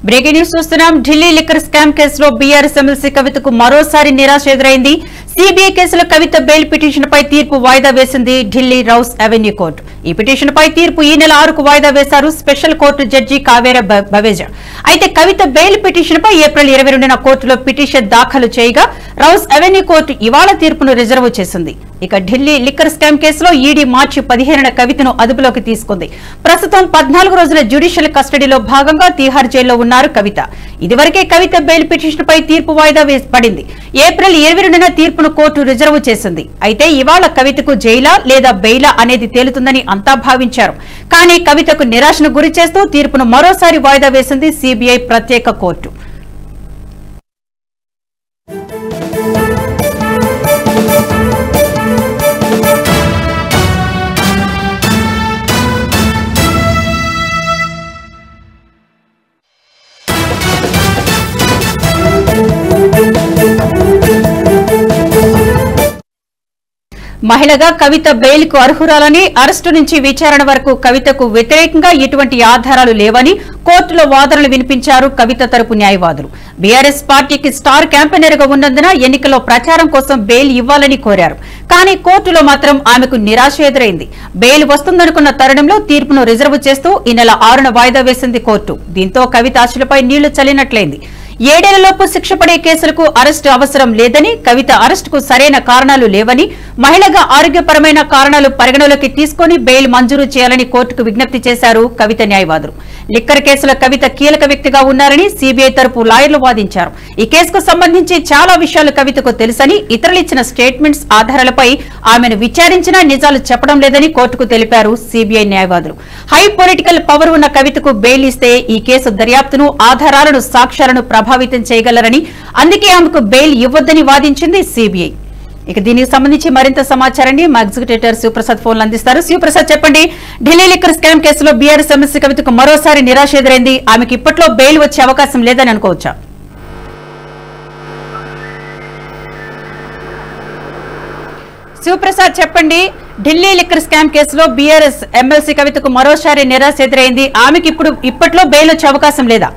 Breaking news చూస్తున్నాం. Delhi liquor scam కేసులో BRS MLC కవితకు మరోసారి నిరాశ ఎదురైంది. సీబీఐ కేసులో కవిత బెయిల్ పిటిషన్ పై తీర్పు వాయిదా వేసింది ఢిల్లీ రౌస్ అవెన్యూ కోర్టు. ఈ పిటిషన్ పై తీర్పు ఈ నెల 6కు వాయిదా వేశారు స్పెషల్ కోర్టు జడ్జి కావేరా బవేజా. అయితే కవిత బెయిల్ పిటిషన్ పై ఏప్రిల్ 22న కోర్టులో పిటిషన్ దాఖలు చేయగా రౌస్ అవెన్యూ కోర్టు ఇవాళ తీర్పును రిజర్వ్ చేసింది. ఇక ఢిల్లీ లిక్కర్ స్కామ్ కేసులో ఈడీ మార్చి 15న కవితను అదుపులోకి తీసుకుంది. ప్రస్తుతం 14 రోజుల జ్యుడిషియల్ కస్టడీలో భాగంగా తీహార్ జైల్లో ఉన్నారు కవిత. ఇదివరకే కవిత బెయిల్ పిటిషన్ పై తీర్పు వాయిదా పడింది. ఏప్రిల్ 22న తీర్పును కోర్టు రిజర్వ్ చేసింది. అయితే ఇవాళ కవితకు జైలా లేదా బెయిలా అనేది తేలుతుందని అంతా భావించారు. కానీ కవితకు నిరాశను గురి చేస్తూ తీర్పును మరోసారి వాయిదా వేసింది సీబీఐ ప్రత్యేక కోర్టు. మహిళగా కవిత బెయిల్ కు అర్హురాలని, అరెస్టు నుంచి విచారణ వరకు కవితకు వ్యతిరేకంగా ఎటువంటి ఆధారాలు లేవని కోర్టులో వాదనలు వినిపించారు కవిత తరపు న్యాయవాదులు. బీఆర్ఎస్ పార్టీకి స్టార్ క్యాంపెయినర్ గా ఉన్నందున ఎన్నికల్లో ప్రచారం కోసం బెయిల్ ఇవ్వాలని కోరారు. కానీ కోర్టులో మాత్రం ఆమెకు నిరాశ ఎదురైంది. బెయిల్ వస్తుందనుకున్న తరుణంలో తీర్పును రిజర్వ్ చేస్తూ ఈ నెల 6న వాయిదా వేసింది కోర్టు. దీంతో కవిత ఆశలపై నీళ్లు చల్లినట్లయింది. 7 ఏళ్లలోపు శిక్ష పడే కేసులకు అరెస్టు అవసరం లేదని, కవిత అరెస్టుకు సరైన కారణాలు లేవని, మహిళగా ఆరోగ్యపరమైన కారణాలు పరిగణలోకి తీసుకుని బెయిల్ మంజూరు చేయాలని కోర్టుకు విజ్ఞప్తి చేశారు కవిత న్యాయవాదులు. లిక్కర్ కేసులో కవిత కీలక వ్యక్తిగా ఉన్నారని సీబీఐ తరపు లాయర్లు వాదించారు. ఈ కేసుకు సంబంధించి చాలా విషయాలు కవితకు తెలుసని, ఇతరులు ఇచ్చిన స్టేట్మెంట్స్ ఆధారాలపై ఆమెను విచారించినా నిజాలు చెప్పడం లేదని కోర్టుకు తెలిపారు సీబీఐ న్యాయవాదులు. హై పొలిటికల్ పవర్ ఉన్న కవితకు బెయిల్ ఇస్తే ఈ కేసు దర్యాప్తును, ఆధారాలను, సాక్ష్యాలను ప్రభావితం చేయగలరని, అందుకే ఆమెకు బెయిల్ ఇవ్వొద్దని వాదించింది సీబీఐ. ఇక దీనికి సంబంధించి మరింత సమాచారాన్ని మా ఎగ్జిక్యూటివ్ శివప్రసాద్ ఫోన్లు అందిస్తారు. శివప్రసాద్, చెప్పండి. ఢిల్లీ లిక్కర్ స్కామ్ కేసులో బీఆర్ఎస్ ఎమ్మెల్సీ కవితకు మరోసారి నిరాశ ఎదురైంది. ఆమెకు ఇప్పట్లో బెయిల్ వచ్చే అవకాశం లేదని అనుకోవచ్చా? శివప్రసాద్, చెప్పండి. ఢిల్లీ లిక్కర్ స్కామ్ కేసులో బీఆర్ఎస్ ఎమ్మెల్సీ కవితకు మరోసారి నిరాశ ఎదురైంది. ఆమెకి ఇప్పట్లో బెయిల్ వచ్చే అవకాశం లేదా?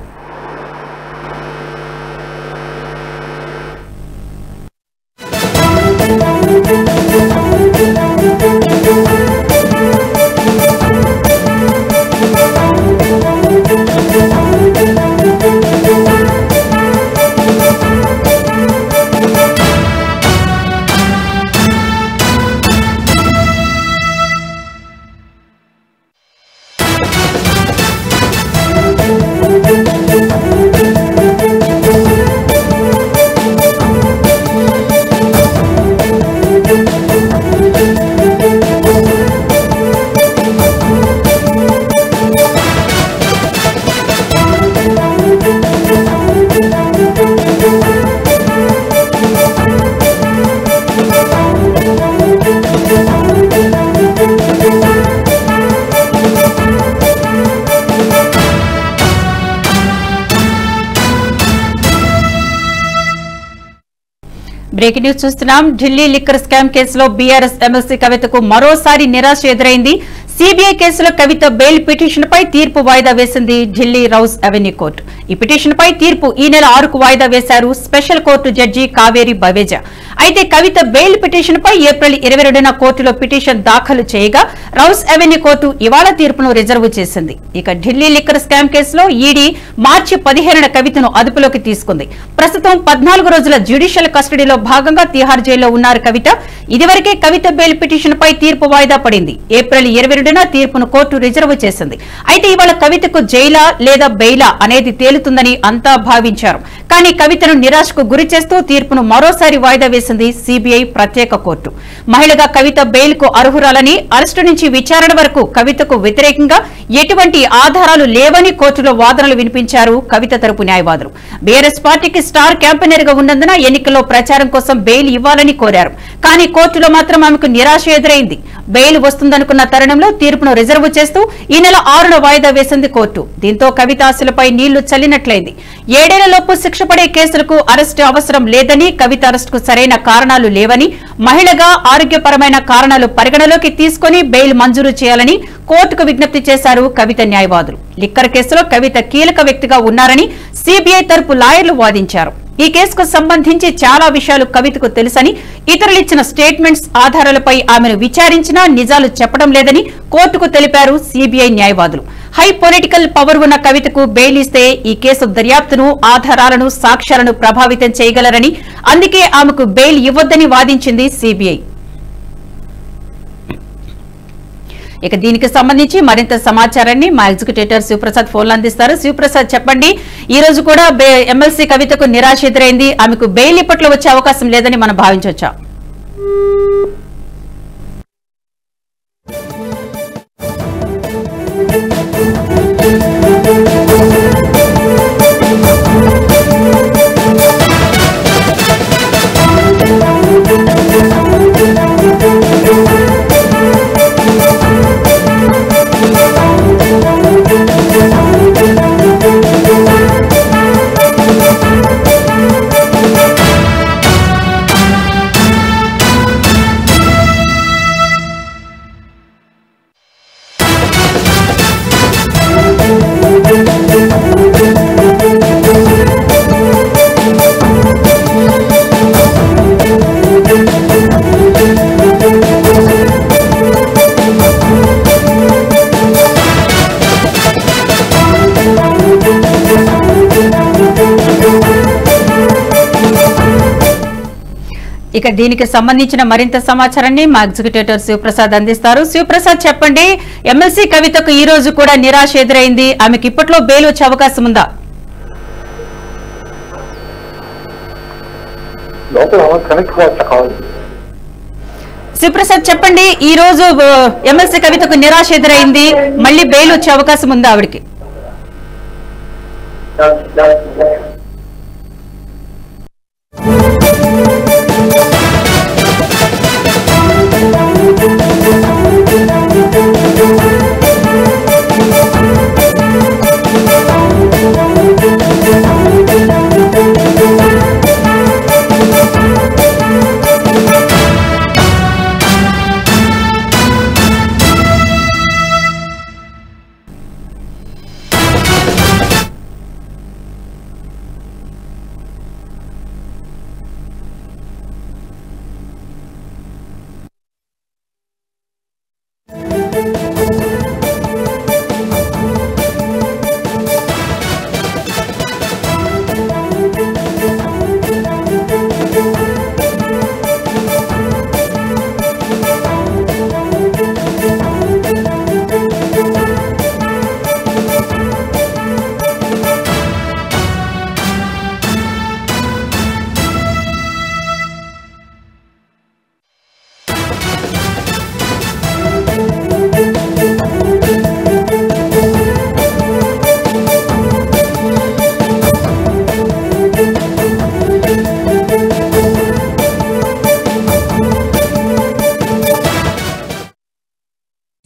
బ్రేకింగ్ న్యూస్ చూస్తున్నాం. ఢిల్లీ లిక్కర్ స్కామ్ కేసులో బీఆర్ఎస్ ఎమ్మెల్సీ కవితకు మరోసారి నిరాశ ఎదురైంది. సీబీఐ కేసులో కవిత బెయిల్ పిటిషన్ పై తీర్పు వాయిదా వేసింది ఢిల్లీ రౌస్ అవెన్యూ కోర్టు. ఈ పిటిషన్ పై తీర్పు ఈ నెల 6కు వాయిదా వేశారు special court judge Kaveri Baweja. అయితే కవిత బెయిల్ పిటిషన్ పై ఏప్రిల్ 22న కోర్టులో పిటిషన్ దాఖలు చేయగా రౌస్ అవెన్యూ కోర్టు ఇవాళ తీర్పును రిజర్వ్ చేసింది. ఇక ఢిల్లీ లిక్కర్ స్కామ్ కేసులో ఈడీ మార్చి 15న కవితను అదుపులోకి తీసుకుంది. ప్రస్తుతం 14 రోజుల జ్యుడిషియల్ కస్టడీలో భాగంగా తీహార్ జైల్లో ఉన్నారు కవిత. ఇదివరకే కవిత బెయిల్ పిటిషన్ పై తీర్పు వాయిదా పడింది. ఏప్రిల్ 22న తీర్పును కోర్టు రిజర్వ్ చేసింది. అయితే ఇవాళ కవితకు జైలా లేదా బెయిలా అనేది తేలుతుందని అంతా భావించారు. కానీ కవితను నిరాశకు గురి చేస్తూ తీర్పును మరోసారి వాయిదా వేసింది సీబీఐ ప్రత్యేక కోర్టు. మహిళగా కవిత బెయిల్ కు అర్హురాలని, అరెస్టు నుంచి విచారణ వరకు కవితకు వ్యతిరేకంగా ఎటువంటి ఆధారాలు లేవని కోర్టులో వాదనలు వినిపించారు కవిత తరపు న్యాయవాదులు. బీఆర్ఎస్ పార్టీకి స్టార్ క్యాంపెయినర్ గా ఉన్నందున ఎన్నికల్లో ప్రచారం కోసం బెయిల్ ఇవ్వాలని కోరారు. కానీ కోర్టులో మాత్రం ఆమెకు నిరాశ ఎదురైంది. బెయిల్ వస్తుందనుకున్న తరుణంలో తీర్పును రిజర్వ్ చేస్తూ ఈ నెల 6న వాయిదా వేసింది కోర్టు. దీంతో కవిత ఆశలపై నీళ్లు చల్లినట్లయింది. 7 ఏళ్లలోపు శిక్ష పడే కేసులకు అరెస్టు అవసరం లేదని, కవిత అరెస్టుకు సరైన కారణాలు లేవని, మహిళగా ఆరోగ్యపరమైన కారణాలు పరిగణలోకి తీసుకుని బెయిల్ మంజూరు చేయాలని కోర్టుకు విజ్ఞప్తి చేశారు కవిత న్యాయవాదులు. లిక్కర్ కేసులో కవిత కీలక వ్యక్తిగా ఉన్నారని సిబిఐ తరపు లాయర్లు వాదించారు. ఈ కేసుకు సంబంధించి చాలా విషయాలు కవితకు తెలుసని, ఇతరులిచ్చిన స్టేట్మెంట్స్ ఆధారాలపై ఆమెను విచారించినా నిజాలు చెప్పడం లేదని కోర్టుకు తెలిపారు సిబిఐ న్యాయవాదులు. హై పొలిటికల్ పవర్ ఉన్న కవితకు బెయిల్ ఇస్తే ఈ కేసు దర్యాప్తును, ఆధారాలను, సాక్ష్యాలను ప్రభావితం చేయగలరని, అందుకే ఆమెకు బెయిల్ ఇవ్వొద్దని వాదించింది సిబిఐ. ఇక దీనికి సంబంధించి మరింత సమాచారాన్ని మా ఎగ్జిక్యూటివ్ శివప్రసాద్ ఫోన్లో అందిస్తారు. శివప్రసాద్, చెప్పండి, ఈ రోజు కూడా ఎమ్మెల్సీ కవితకు నిరాశ ఎదురైంది. ఆమెకు బెయిల్ ఇప్పట్లో వచ్చే అవకాశం లేదని మనం భావించవచ్చా? ఇక దీనికి సంబంధించిన మరింత సమాచారాన్ని మా ఎగ్జిక్యూటివ్ శివప్రసాద్ అందిస్తారు. శివప్రసాద్, చెప్పండి, ఎమ్మెల్సీ కవితకు ఈ రోజు కూడా నిరాశ ఎదురైంది. ఆమెకి ఇప్పట్లో బెయిల్ వచ్చే అవకాశం ఉందా? శివప్రసాద్, చెప్పండి, ఈ రోజు ఎమ్మెల్సీ కవితకు నిరాశ ఎదురైంది. మళ్ళీ బెయిల్ వచ్చే అవకాశం ఉందా ఆవిడికి?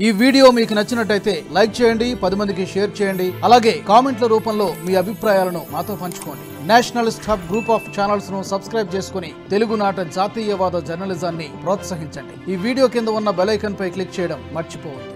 ఈ వీడియో మీకు నచ్చినట్టయితే లైక్ చేయండి, 10 మందికి షేర్ చేయండి. అలాగే కామెంట్ల రూపంలో మీ అభిప్రాయాలను మాతో పంచుకోండి. Nationalist hub group of channels ను సబ్స్క్రైబ్ చేసుకుని తెలుగునాట జాతీయవాద జర్నలిజాన్ని ప్రోత్సహించండి. ఈ వీడియో కింద ఉన్న బెల్ ఐకాన్ పై క్లిక్ చేయడం మర్చిపోవద్దు.